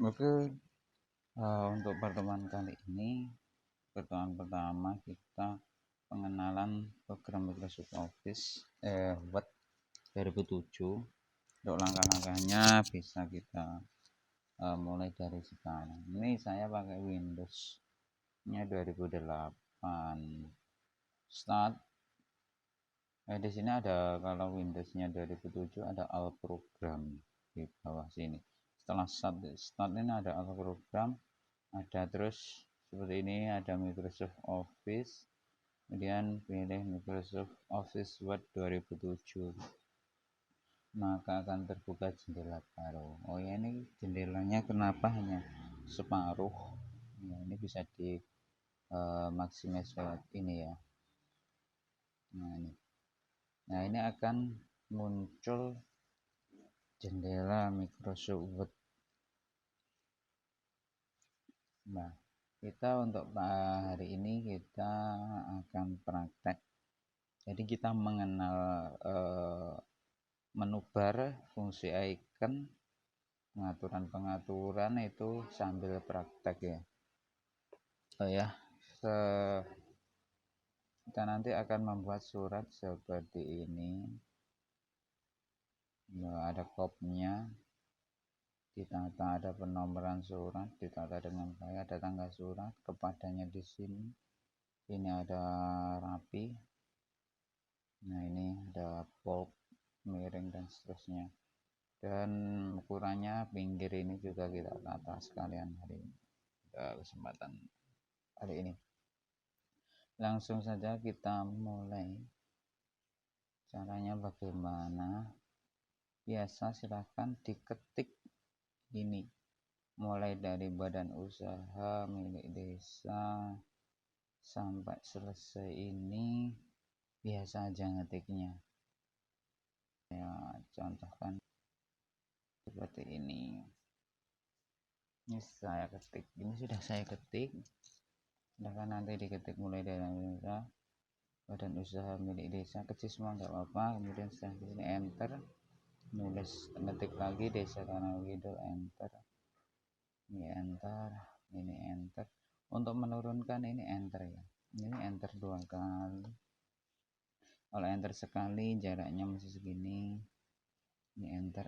Oke, untuk pertemuan kali ini, pertemuan pertama kita pengenalan program Microsoft Office Word 2007. Untuk langkah-langkahnya bisa kita mulai dari sekarang. Ini saya pakai Windows-nya 2008. Start. Di sini ada, kalau Windows-nya 2007 ada All Program di bawah sini. Setelah start ini ada All Program, ada terus seperti ini, ada Microsoft Office, kemudian pilih Microsoft Office Word 2007, maka akan terbuka jendela baru. Oh ya, ini jendelanya kenapa hanya separuh ya, ini bisa di maksimis lewat ini ya. Nah ini akan muncul jendela Microsoft Word. Nah, kita untuk hari ini kita akan praktek. Jadi kita mengenal menu bar, fungsi icon, pengaturan itu sambil praktek ya. Oh ya, kita nanti akan membuat surat seperti ini. Nah, ada kopnya, ditata, ada penomoran surat, ditata dengan baik, ada tanggal surat, kepadanya di sini. Ini ada rapi. Nah ini ada bold, miring dan seterusnya. Dan ukurannya pinggir ini juga kita tata sekalian hari ini. Kesempatan hari ini. Langsung saja kita mulai. Caranya bagaimana? Biasa silahkan diketik ini. Mulai dari badan usaha, milik desa, sampai selesai ini biasa aja ngetiknya. Ya, contohkan seperti ini. Ini saya ketik, ini sudah saya ketik. Silahkan nanti diketik mulai dari badan usaha milik desa, kecil semua nggak apa-apa. Kemudian setelah di sini enter, nulis ketik lagi desa Tanah Widul, enter. Ini enter, ini enter. Untuk menurunkan ini enter ya. Ini enter 2 kali. Kalau enter sekali jaraknya masih segini. Ini enter.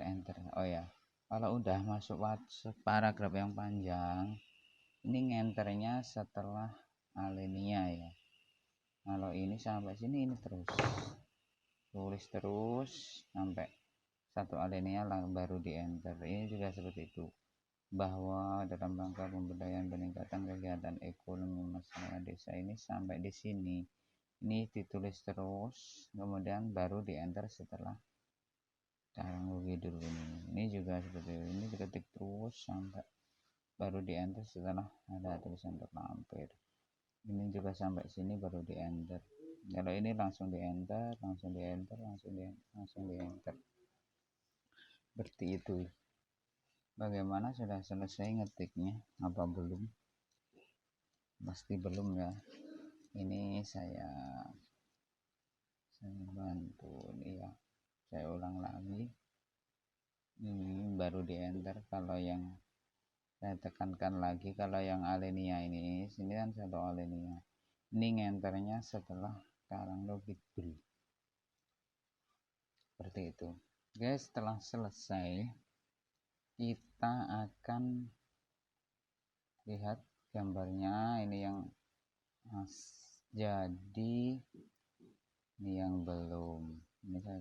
Oh ya, kalau udah masuk paragraf yang panjang, ini ngenternya setelah alinea ya. Kalau ini sampai sini, ini terus tulis terus sampai satu alinea baru di enter. Ini juga seperti itu, bahwa dalam rangka pemberdayaan peningkatan kegiatan ekonomi masyarakat desa ini sampai di sini, ini ditulis terus kemudian baru di enter setelah Karang Widul ini juga seperti ini, diketik terus sampai baru di enter setelah ada tulisan terlampir. Ini juga sampai sini baru di enter. Kalau ini langsung di enter, langsung di enter. Seperti itu. Bagaimana, sudah selesai ngetiknya apa belum? Pasti belum ya. Ini saya bantu nih ya. Saya ulang lagi. Ini baru di enter. Kalau yang saya tekankan lagi, kalau yang alinea ini, sini kan satu alinea. Ini ngenternya setelah Karang Widul. Seperti itu. Oke, setelah selesai kita akan lihat gambarnya. Ini yang jadi, ini yang belum. Ini saya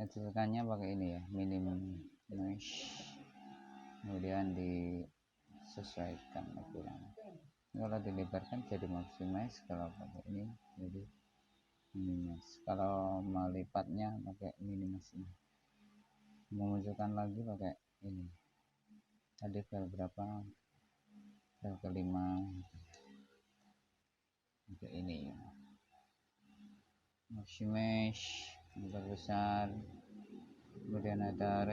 kecilkannya pakai ini ya, minimum mesh, kemudian disesuaikan ukurannya. Kalau dilebarkan jadi maximize, kalau pakai ini jadi minimize. Kalau melipatnya pakai minimize. Memunculkan lagi pakai ini. Tadi file berapa? File kelima. Pakai ini. Maximize besar. Kemudian ada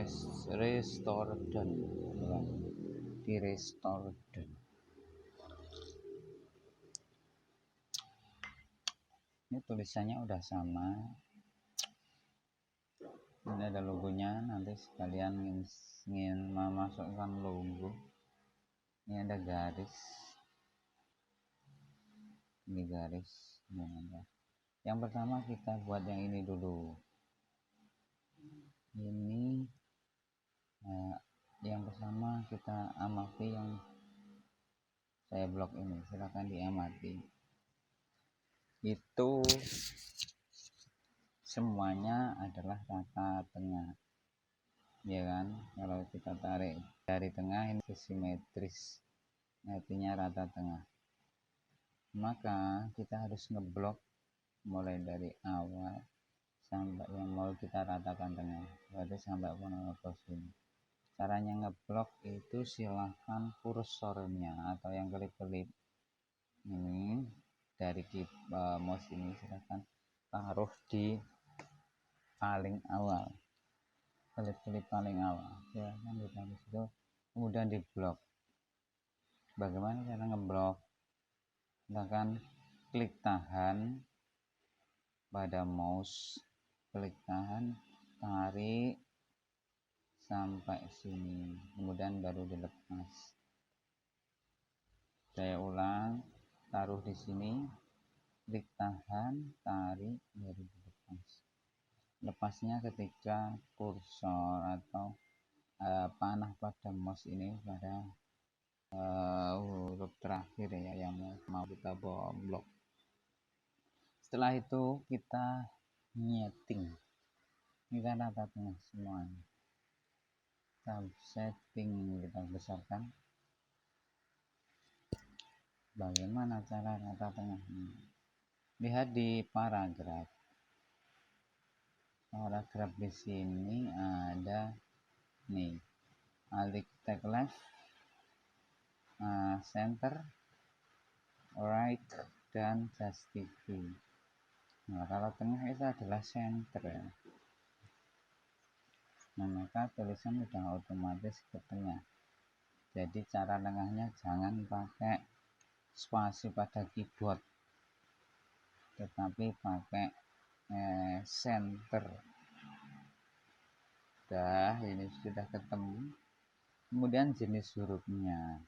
restore done. Di restore done. Ini tulisannya udah sama. Ini ada logonya, nanti sekalian ingin memasukkan logo. Ini ada garis, ini garis. Yang pertama kita buat yang ini dulu. Ini yang pertama kita amati yang saya blok ini, silahkan diamati. Itu semuanya adalah rata tengah, ya kan? Kalau kita tarik dari tengah ini simetris, artinya rata tengah. Maka kita harus ngeblok mulai dari awal sampai yang mau kita ratakan tengah, berarti sampai Ponorogo sini. Caranya ngeblok itu silahkan kursornya atau yang kelip-kelip ini dari mouse ini silahkan taruh di paling awal, kelip-kelip paling awal, silahkan ditaruh situ, kemudian diblok. Bagaimana cara ngeblok? Silahkan klik tahan pada mouse, klik tahan, tarik sampai sini, kemudian baru dilepas. Saya ulang, taruh di sini, klik tahan, tarik, baru dilepas. Lepasnya ketika kursor atau panah pada mouse ini pada huruf terakhir ya yang mau kita blok. Setelah itu kita nyeting, kita rata tengah semuanya. Kita setting, kita besarkan. Bagaimana cara rata tengahnya? Lihat di paragraf. Paragraf di sini ada nih, alt text left, center, right, dan justify. Nah, kalau tengah itu adalah center ya. Nah, maka tulisan sudah otomatis ke tengah. Jadi cara tengahnya jangan pakai spasi pada keyboard, tetapi pakai center. Ini sudah ketemu. Kemudian jenis hurufnya,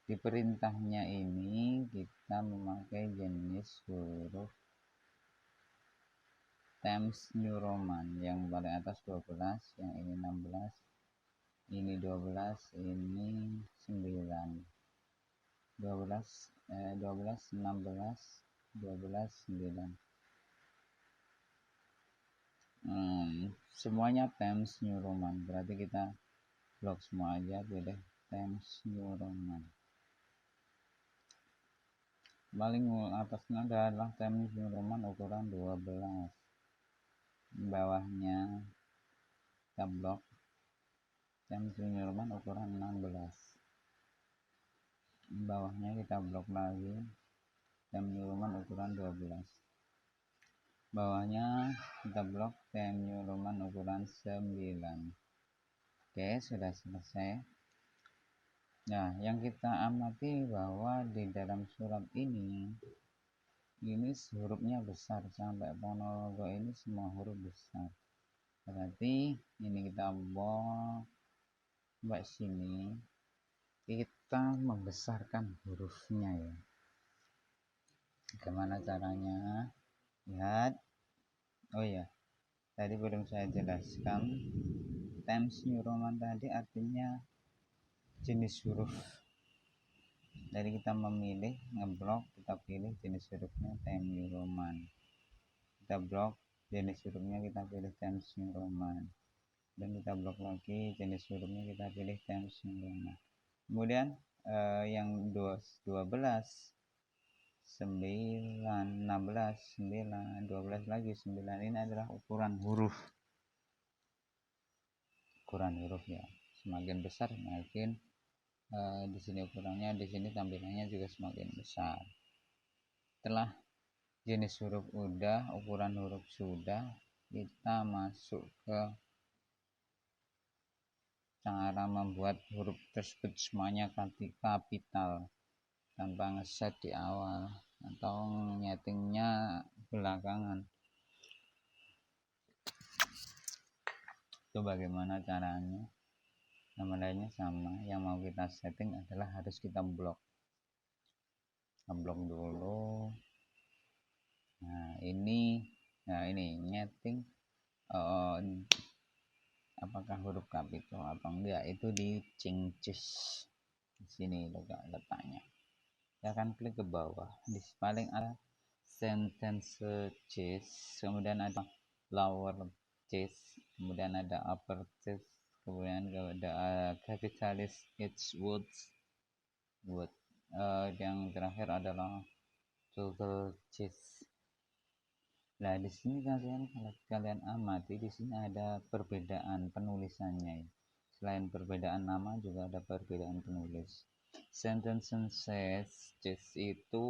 di perintahnya ini kita memakai jenis huruf Times New Roman, yang paling atas 12, yang ini 16, ini 12, ini 9, 12, 16, 12, 9. Semuanya Times New Roman, berarti kita blok semua aja, pilih Times New Roman. Paling atasnya adalah Times New Roman ukuran 12. Bawahnya kita blok Times New Roman ukuran 16. Bawahnya kita blok lagi Times New Roman ukuran 12. Bawahnya kita blok Times New Roman ukuran 9. Oke, sudah selesai. Nah, yang kita amati bahwa di dalam surat ini hurufnya besar, sampai Ponorogo ini semua huruf besar. Berarti ini kita blok sampai sini, kita membesarkan hurufnya ya. Bagaimana caranya? Lihat. Oh ya, tadi belum saya jelaskan. Times New Roman tadi artinya jenis huruf. Jadi kita memilih ngeblok, kita pilih jenis hurufnya Times New Roman. Kita blok jenis hurufnya, kita pilih Times New Roman. Dan kita blok lagi jenis hurufnya, kita pilih Times New Roman. Kemudian yang 12, 9, 16, 9, 12 lagi 9, ini adalah ukuran huruf. Ukuran huruf ya. Semakin besar semakin di sini ukurannya, di sini tampilannya juga semakin besar. Setelah jenis huruf udah, ukuran huruf sudah, kita masuk ke cara membuat huruf tersebut semuanya kapital tanpa ngeset di awal atau nyetingnya belakangan. Itu bagaimana caranya? Nama lainnya sama, yang mau kita setting adalah harus kita blok dulu. Nah ini nyeting apakah huruf kapital atau enggak, itu di changes di sini letaknya. Kita akan klik ke bawah, di paling ada sentence case, kemudian ada lower case, kemudian ada upper case, kemudian ada capitalis each words word, yang terakhir adalah total case. Nah di sini kalau kalian amati, di sini ada perbedaan penulisannya. Selain perbedaan nama juga ada perbedaan penulis. Sentence itu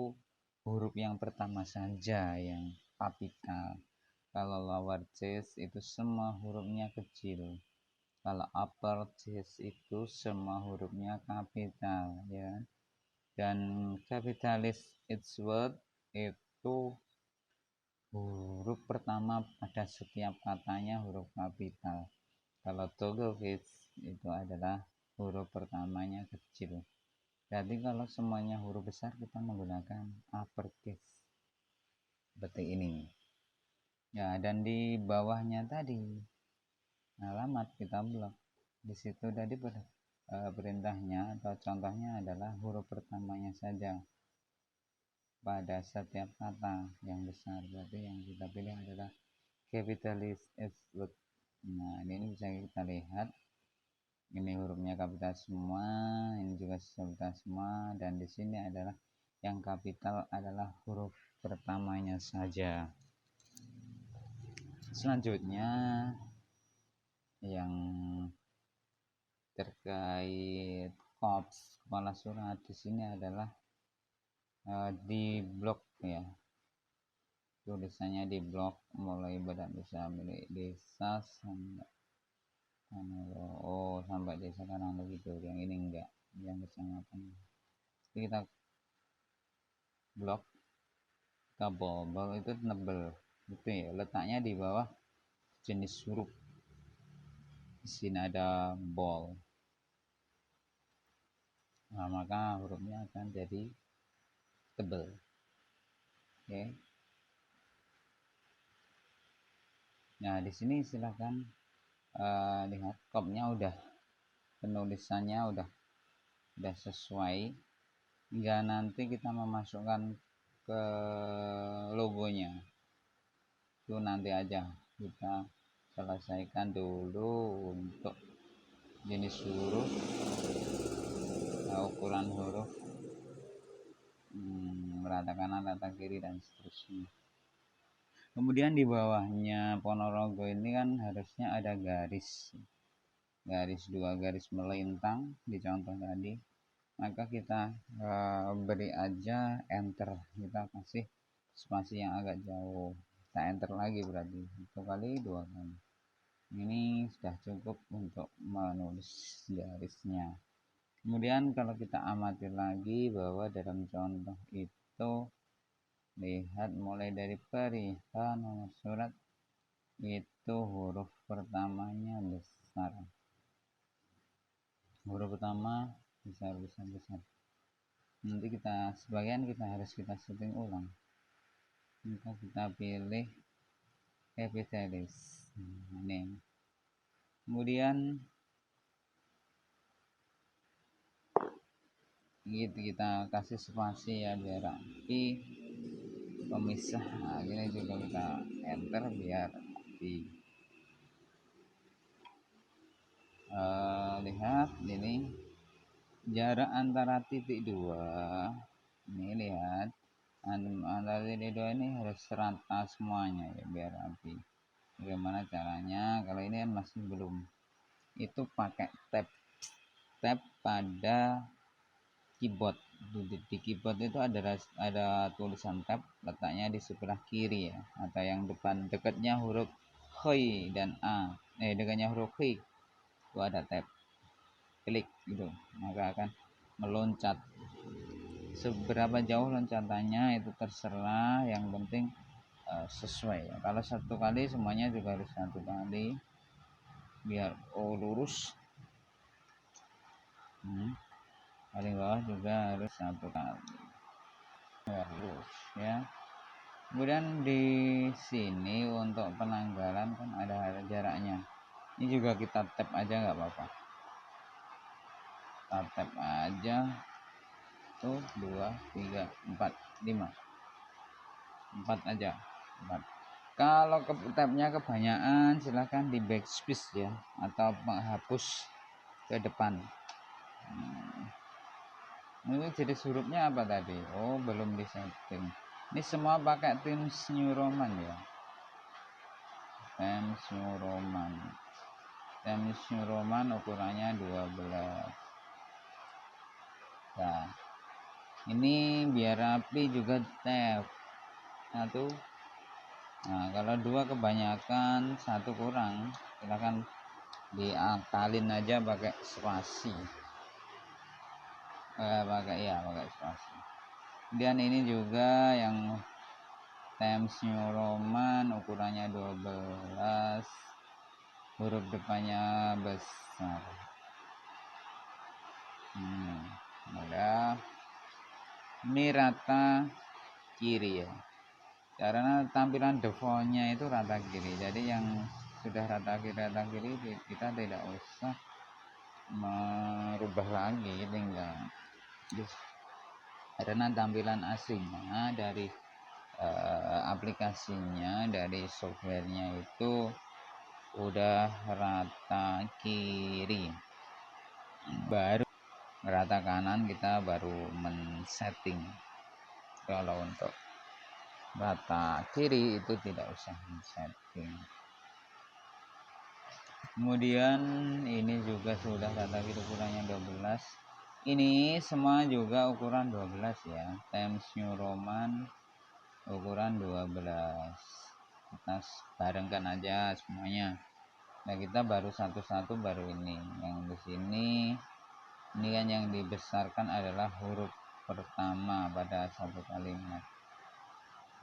huruf yang pertama saja yang kapital. Kalau lower case itu semua hurufnya kecil. Kalau upper case itu semua hurufnya kapital, ya. Dan capitalis its word itu huruf pertama pada setiap katanya huruf kapital. Kalau toggle case itu adalah huruf pertamanya kecil. Jadi kalau semuanya huruf besar kita menggunakan uppercase seperti ini. Ya, dan di bawahnya tadi alamat kita blok. Di situ tadi perintahnya atau contohnya adalah huruf pertamanya saja pada setiap kata yang besar. Berarti yang kita pilih adalah capitalis S word. Nah, ini bisa kita lihat. Ini hurufnya kapital semua, ini juga kapital semua, dan di sini adalah yang kapital adalah huruf pertamanya saja. Selanjutnya yang terkait kops kepala surat di sini adalah di blok, ya. Tulisannya di blok mulai badan usaha milik desa sampai sampai desa Karang gitu. Yang ini enggak, yang kecamatan. Jadi kita blok kabel itu tebel gitu ya, letaknya di bawah jenis huruf. Di sini ada ball. Nah, maka hurufnya akan jadi tebel. Oke. Nah, di sini silakan lihat kopnya udah, penulisannya udah sesuai. Hingga nanti kita memasukkan ke logonya. Itu nanti aja kita selesaikan dulu untuk jenis huruf, ukuran huruf, rata kanan, rata kiri, dan seterusnya. Kemudian di bawahnya Ponorogo ini kan harusnya ada garis 2 garis melintang di contoh tadi. Maka kita beri aja enter, kita kasih spasi yang agak jauh, kita enter lagi, berarti 1 kali 2 kali. Ini sudah cukup untuk menulis garisnya. Kemudian kalau kita amati lagi bahwa dalam contoh itu, lihat mulai dari perihal nomor surat itu huruf pertamanya besar, huruf pertama besar. Nanti sebagian kita harus kita setting ulang. Maka kita pilih capitalis. Ini. Kemudian kita kasih spasi ya biar rapi, pemisah. Nah, ini juga kita enter biar rapi. Lihat ini jarak antara titik 2, ini lihat antara titik 2 ini harus rata semuanya ya biar rapi. Bagaimana caranya? Kalau ini kan masih belum, itu pakai tab pada keyboard. Di keyboard itu ada tulisan tab, letaknya di sebelah kiri ya, atau yang dekatnya huruf H dan A, dekatnya huruf H itu ada tab, klik gitu, maka akan meloncat. Seberapa jauh loncatannya itu terserah, yang penting sesuai ya. Kalau 1 kali semuanya juga harus 1 kali. biar lurus. Paling bawah juga harus satu kali lurus ya. Kemudian di sini untuk penanggalan kan ada jaraknya, ini juga kita tap aja nggak apa-apa, kita tap aja tuh 2 3 4 5 4 aja 4. Kalau tabnya kebanyakan silahkan di backspace ya, atau menghapus ke depan. Ini jenis hurufnya apa tadi? Oh, belum disetting. Ini semua pakai Times New Roman ya. Times New Roman. Times New Roman ukurannya 12. Nah, ini biar rapi juga tab. Satu. Nah, kalau 2 kebanyakan, 1 kurang. Silahkan diakalin aja pakai spasi. Pakai spasi. Kemudian ini juga yang Times New Roman ukurannya 12, huruf depannya besar. Udah. Ini rata kiri ya, karena tampilan defaultnya itu rata kiri, jadi yang sudah rata kiri kita tidak usah merubah lagi, tinggal karena tampilan aslinya dari aplikasinya, dari softwarenya itu udah rata kiri. Baru rata kanan kita baru men-setting. Kalau untuk rata kiri itu tidak usah men-setting. Kemudian ini juga sudah rata kiri ukurannya 12. Ini semua juga ukuran 12 ya. Times New Roman ukuran 12. Kita barengkan aja semuanya. Nah, kita baru satu-satu, baru ini. Yang di sini ini kan yang dibesarkan adalah huruf pertama pada satu kalimat.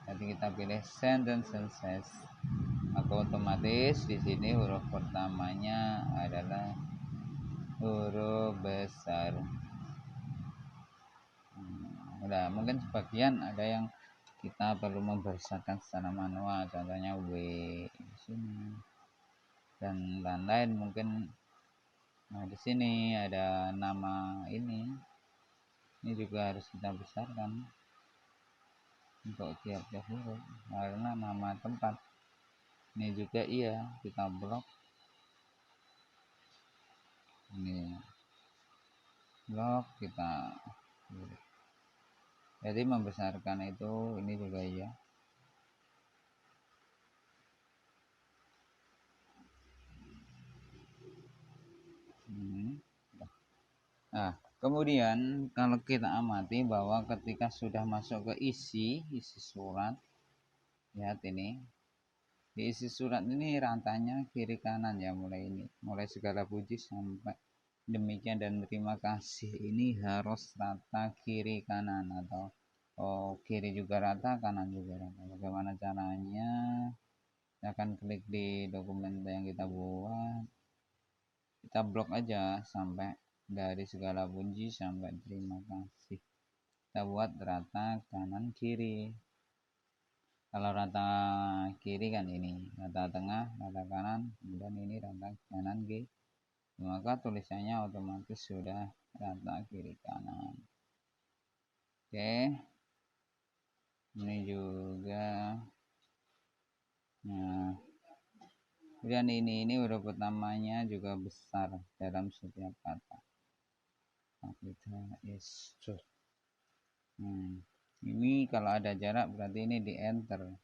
Jadi kita pilih sentences, maka otomatis di sini huruf pertamanya adalah huruf besar. Udah, mungkin sebagian ada yang kita perlu membesarkan secara manual, contohnya W di sini dan lain-lain mungkin. Nah, di sini ada nama ini juga harus kita besarkan untuk tiap-tiap huruf karena nama tempat. Ini juga iya, kita blok, ini blok kita, jadi membesarkan itu ini juga iya. Nah, kemudian kalau kita amati bahwa ketika sudah masuk ke isi surat, lihat ini di isi surat ini rantanya kiri kanan ya, mulai segala puji sampai demikian dan terima kasih ini harus rata kiri kanan, atau kiri juga rata, kanan juga rata. Bagaimana caranya? Kita akan klik di dokumen yang kita buat, kita blok aja sampai dari segala puji sampai terima kasih. Kita buat rata kanan kiri. Kalau rata kiri kan ini, rata tengah, rata kanan, kemudian ini rata kanan kiri, maka tulisannya otomatis sudah rata kiri kanan. Oke, ini juga. Nah, kemudian ini huruf pertamanya juga besar dalam setiap kata. Ini kalau ada jarak berarti ini di enter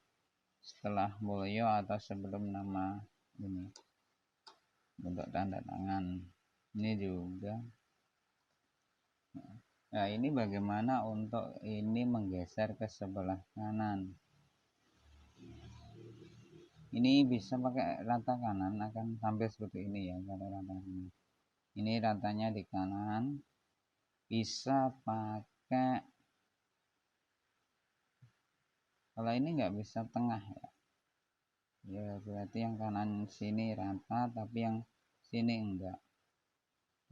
setelah Mulyo atau sebelum nama ini untuk tanda tangan. Ini juga. Nah, ini bagaimana untuk ini menggeser ke sebelah kanan. Ini bisa pakai rata kanan, akan tampil seperti ini ya. Kalau rata kanan, ini ratanya di kanan. Bisa pakai, kalau ini nggak bisa tengah ya, ya berarti yang kanan sini rata, tapi yang sini enggak,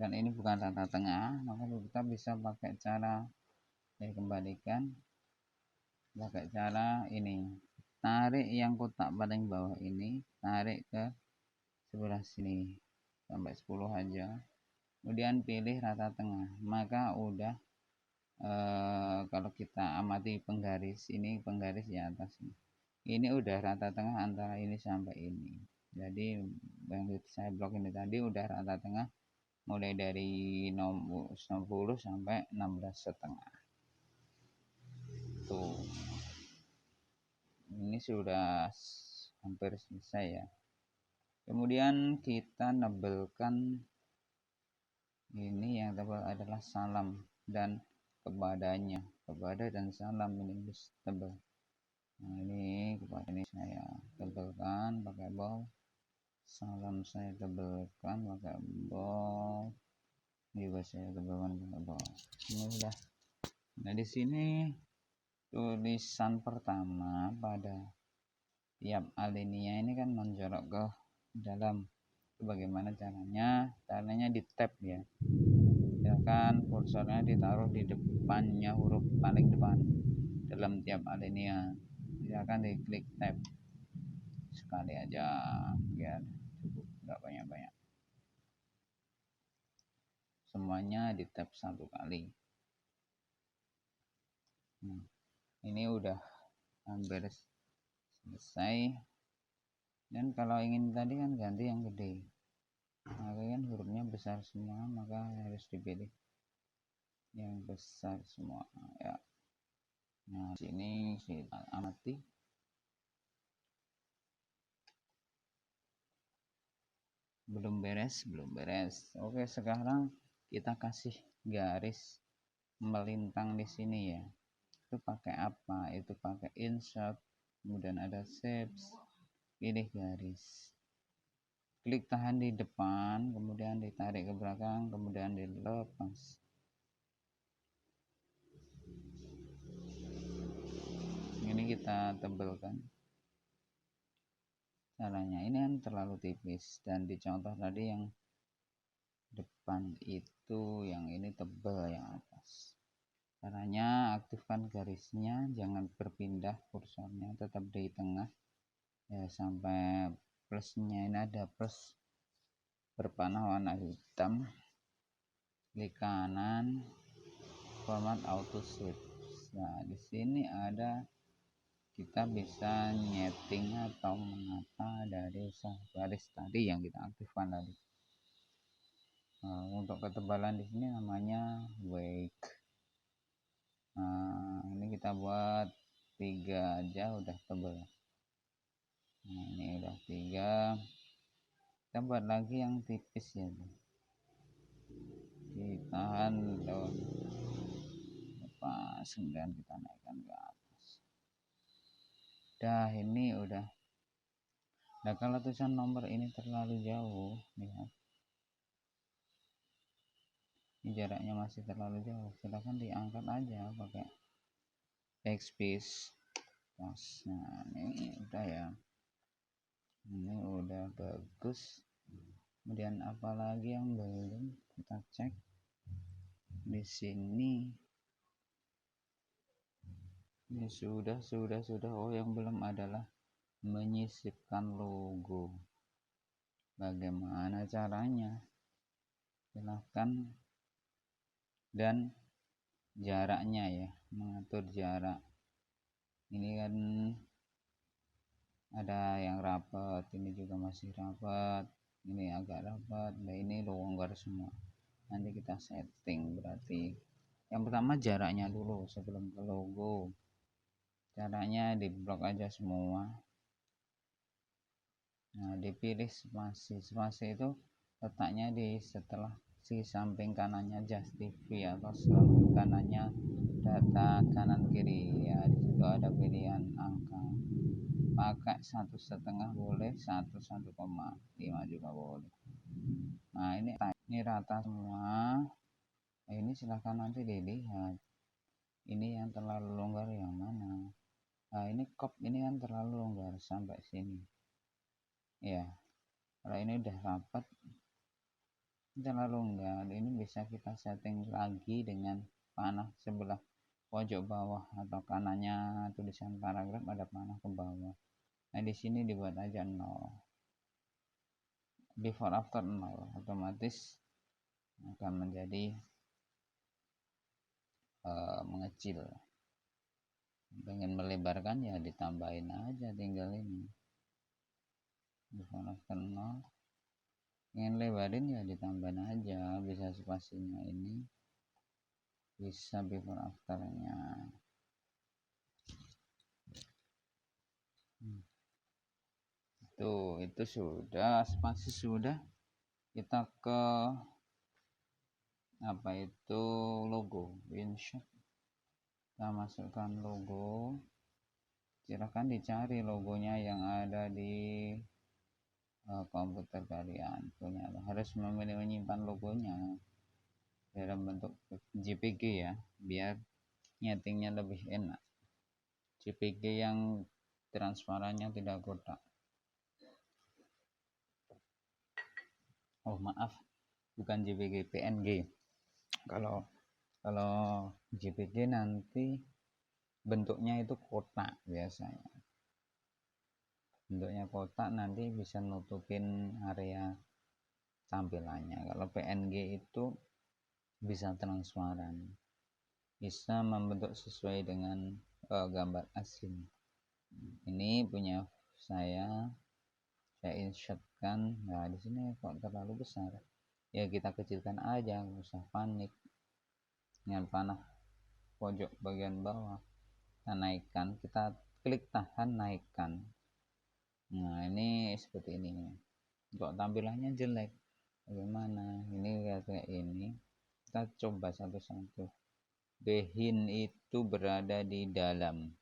dan ini bukan rata tengah, maka kita bisa pakai cara kembalikan, pakai cara ini, tarik yang kotak paling bawah ini, tarik ke sebelah sini sampai 10 aja, kemudian pilih rata tengah, maka udah kalau kita amati penggaris ini, penggaris di atas ini udah rata tengah antara ini sampai ini. Jadi yang saya blok ini tadi udah rata tengah mulai dari 90 sampai 16,5. Tuh, ini sudah hampir selesai ya. Kemudian kita nebelkan ini, yang tebal adalah salam dan kepadanya, kepada dan salam ini tebal. Nah ini kepada ini saya tebelkan pakai bol, salam saya tebelkan pakai bol, juga saya tebelkan pakai bol. Ini udah. Nah di sini tulisan pertama pada tiap alinea ini kan menjorok ke dalam. Bagaimana caranya? Caranya di tab ya. Silakan kursornya ditaruh di depannya, huruf paling depan dalam tiap alinea. Silakan diklik tab sekali aja biar cukup, nggak banyak-banyak. Semuanya di tab satu kali. Nah, ini udah hampir selesai. Dan kalau ingin tadi kan ganti yang gede, maka kan hurufnya besar semua, maka harus dipilih yang besar semua ya. Nah sini kita amati. Belum beres. Oke, sekarang kita kasih garis melintang di sini ya. Itu pakai apa? Itu pakai insert, kemudian ada shapes, pilih garis, klik tahan di depan, kemudian ditarik ke belakang, kemudian dilepas. Ini kita tebelkan. Caranya ini kan terlalu tipis, dan di contoh tadi yang depan itu yang ini tebal yang atas. Caranya aktifkan garisnya, jangan berpindah kursornya, tetap di tengah ya sampai plusnya. Ini ada plus berpanah warna hitam, klik kanan, format auto shape. Nah di sini ada, kita bisa nyeting atau menata dari garis tadi yang kita aktifkan tadi. Nah, untuk ketebalan di sini namanya weight. Nah ini kita buat 3 aja udah tebal. Nah ini udah 3, kita buat lagi yang tipis ya, ditahan daun lepas, kemudian kita naikkan ke atas. Dah ini udah. Nah kalau tulisan nomor ini terlalu jauh, lihat ini jaraknya masih terlalu jauh, silahkan diangkat aja pakai backspace. Nah ini udah ya, ini udah bagus. Kemudian apalagi yang belum kita cek di sini. Ini sudah. Oh yang belum adalah menyisipkan logo. Bagaimana caranya? Silahkan, dan jaraknya ya, mengatur jarak. Ini kan ada yang rapat, ini juga masih rapat, ini agak rapat, nah ini longgar semua. Nanti kita setting. Berarti yang pertama jaraknya dulu sebelum ke logo. Caranya di blok aja semua. Nah dipilih spasi. Spasi itu letaknya di setelah si samping kanannya Just TV atau samping kanannya data kanan kiri ya. Di situ ada pilihan angka, pakai 1,5 boleh, 1,5 juga boleh. Nah ini rata semua. Nah, ini silahkan nanti dilihat ini yang terlalu longgar yang mana. Nah ini crop ini kan terlalu longgar sampai sini ya. Kalau ini udah rapat, terlalu enggak. Ini bisa kita setting lagi dengan panah sebelah pojok bawah atau kanannya tulisan paragraf ada panah ke bawah. Nah di sini dibuat aja 0, before after 0, otomatis akan menjadi mengecil. Pengen melebarkan ya ditambahin aja, tinggal ini before after 0. Pengen lebarin ya ditambahin aja, bisa spasinya ini, bisa before afternya. Itu sudah, spasi sudah. Kita ke apa itu logo, insert. Kita masukkan logo. Silahkan dicari logonya yang ada di komputer kalian punya. Harus menyimpan logonya dalam bentuk JPG ya, biar nyetingnya lebih enak. JPG yang transparannya tidak kotak. Oh maaf, bukan JPG, PNG. Kalau JPG nanti bentuknya itu kotak biasanya. Bentuknya kotak nanti bisa nutupin area tampilannya. Kalau PNG itu bisa transparan, bisa membentuk sesuai dengan gambar asing. Ini punya saya insertkan. Nah di sini kok terlalu besar, ya kita kecilkan aja, nggak usah panik. Dengan panah pojok bagian bawah kita naikkan, kita klik tahan, naikkan. Nah ini seperti ini. Kok tampilannya jelek, bagaimana ini? Kayak ini kita coba satu-satu. Behin itu berada di dalam,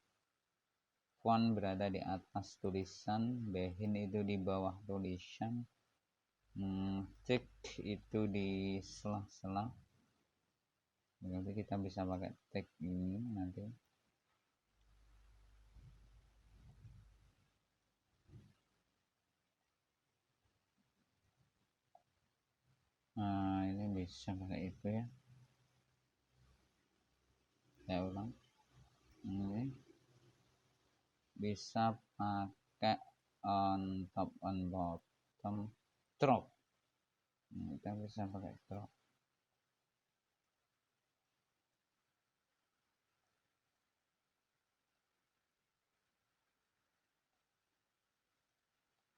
font berada di atas tulisan, behin itu di bawah tulisan, cek itu di sela-sela. Nanti kita bisa pakai tag ini nanti. Nah ini bisa pakai itu ya. Saya ulang, ini bisa pakai on top, on bottom, drop. Kita bisa pakai drop.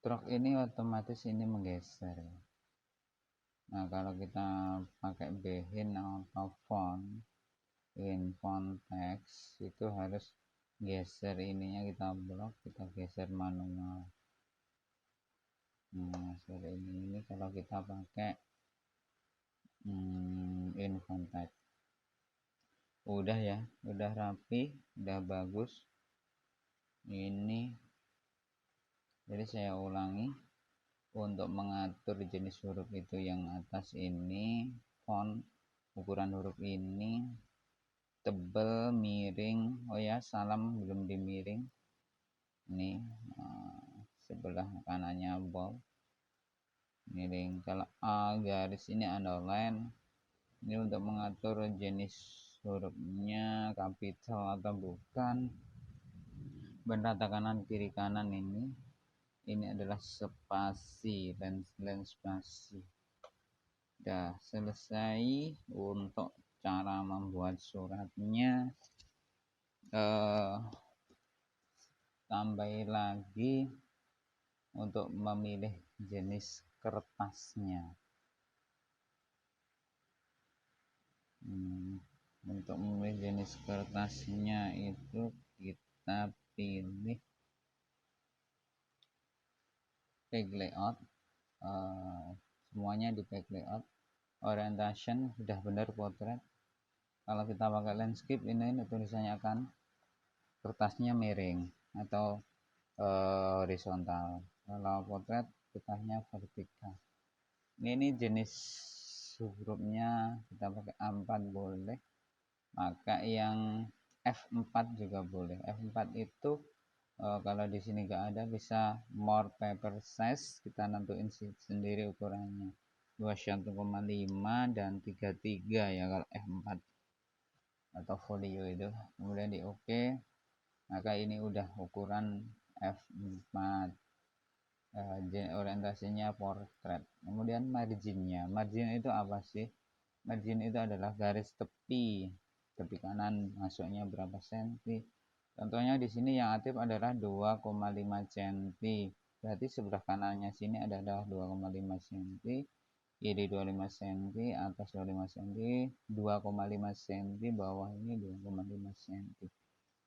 Drop ini otomatis ini menggeser. Nah kalau kita pakai behin atau font, in font text itu harus geser ininya, kita blok, kita geser manual. Nah seperti ini kalau kita pakai in font text. Udah ya, udah rapi, udah bagus ini. Jadi saya ulangi, untuk mengatur jenis huruf itu yang atas ini font, ukuran huruf ini, tebal, miring. Oh ya, salam belum dimiring. Ini sebelah kanannya bold, miring. Kalau A garis ini underline. Ini untuk mengatur jenis hurufnya kapital atau bukan. Benda kanan kiri kanan ini adalah spasi dan spasi. Udah selesai untuk cara membuat suratnya. Tambah lagi untuk memilih jenis kertasnya. Untuk memilih jenis kertasnya itu kita pilih page layout. Semuanya di page layout. Orientation sudah benar potret. Kalau kita pakai landscape ini tulisannya akan kertasnya miring atau horizontal. Kalau potret kertasnya vertikal. Ini jenis hurufnya kita pakai A4 boleh, maka yang F4 juga boleh. F4 itu kalau di sini nggak ada, bisa more paper size, kita nentuin sendiri ukurannya. 21,5 dan 33 ya kalau F4 atau folio itu. Kemudian di OK, maka ini udah ukuran F4. Orientasinya portrait. Kemudian marginnya, margin itu apa sih? Margin itu adalah garis tepi kanan masuknya berapa senti. Contohnya di sini yang aktif adalah 2,5 cm. Berarti sebelah kanannya sini adalah 2,5 cm, kiri 25 cm, atas 25 cm, 2,5 cm, bawah ini 2,5 cm.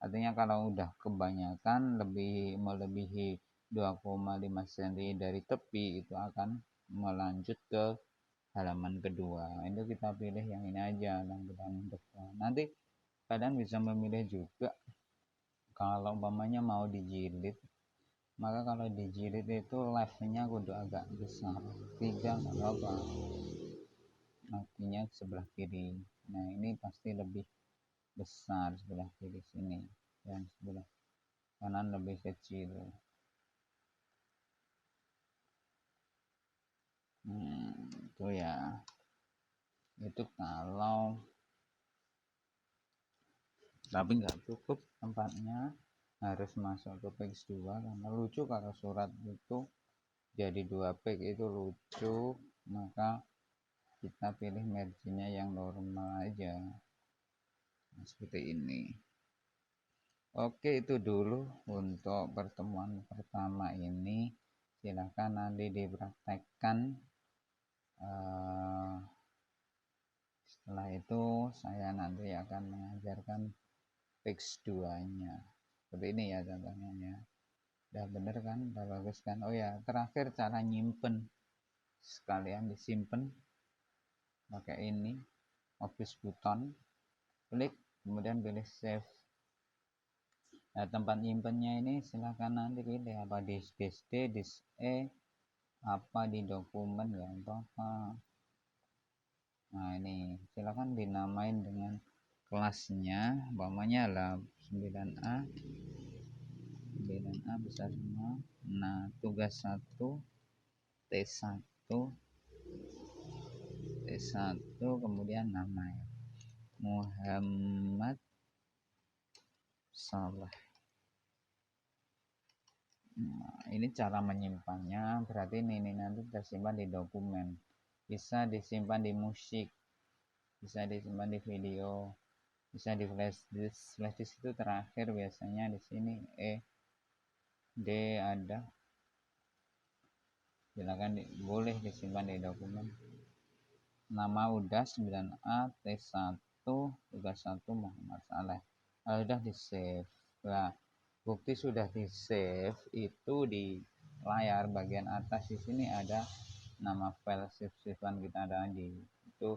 Artinya kalau udah kebanyakan melebihi 2,5 cm dari tepi, itu akan melanjut ke halaman kedua. Itu kita pilih yang ini aja, tampilan depan. Nanti kalian bisa memilih juga kalau umpamanya mau dijilid, maka kalau dijilid itu leftnya kudu agak besar, 3 nggak apa-apa, artinya sebelah kiri. Nah ini pasti lebih besar sebelah kiri sini, dan sebelah kanan lebih kecil. Itu ya, itu kalau tapi nggak cukup tempatnya, harus masuk ke page 2 karena lucu kalau surat itu jadi 2 page, itu lucu. Maka kita pilih marginnya yang normal aja, nah, seperti ini. Oke, itu dulu untuk pertemuan pertama ini. Silahkan nanti dipraktekkan. Setelah itu saya nanti akan mengajarkan page 2 nya seperti ini ya contohnya ya. Udah bener kan, udah bagus kan. Oh ya, terakhir cara nyimpen, sekalian disimpan pakai ini, office button, klik kemudian pilih save. Nah tempat nyimpennya ini silahkan nanti pilih apa, disk D, disk E, apa di dokumen, ya apa. Nah ini silahkan dinamain dengan kelasnya, umpamanya lah 9A besar semua. Nah tugas 1 T1 kemudian nama ya, Muhammad Saleh. Nah, ini cara menyimpannya, berarti ini nanti tersimpan di dokumen, bisa disimpan di musik, bisa disimpan di video, bisa di flash disk. Flash disk itu terakhir biasanya di sini D ada, silakan boleh disimpan di dokumen. Nama udah 9A T1 tugas 1 Muhammad Saleh. Kalau udah di save, nah bukti sudah di save itu di layar bagian atas di sini ada nama file save-savean kita tadi. Itu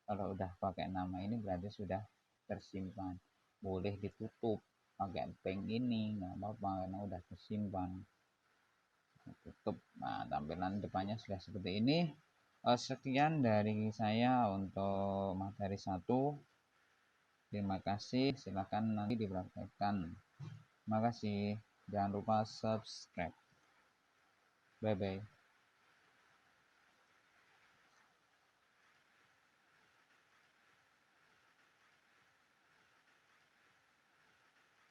kalau udah pakai nama ini berarti sudah tersimpan. Boleh ditutup pakai bank ini, nggak apa-apa karena udah tersimpan. Tutup. Nah tampilan depannya sudah seperti ini. Sekian dari saya untuk materi 1. Terima kasih, silakan nanti dipraktekkan. Terima kasih, jangan lupa subscribe. Bye bye.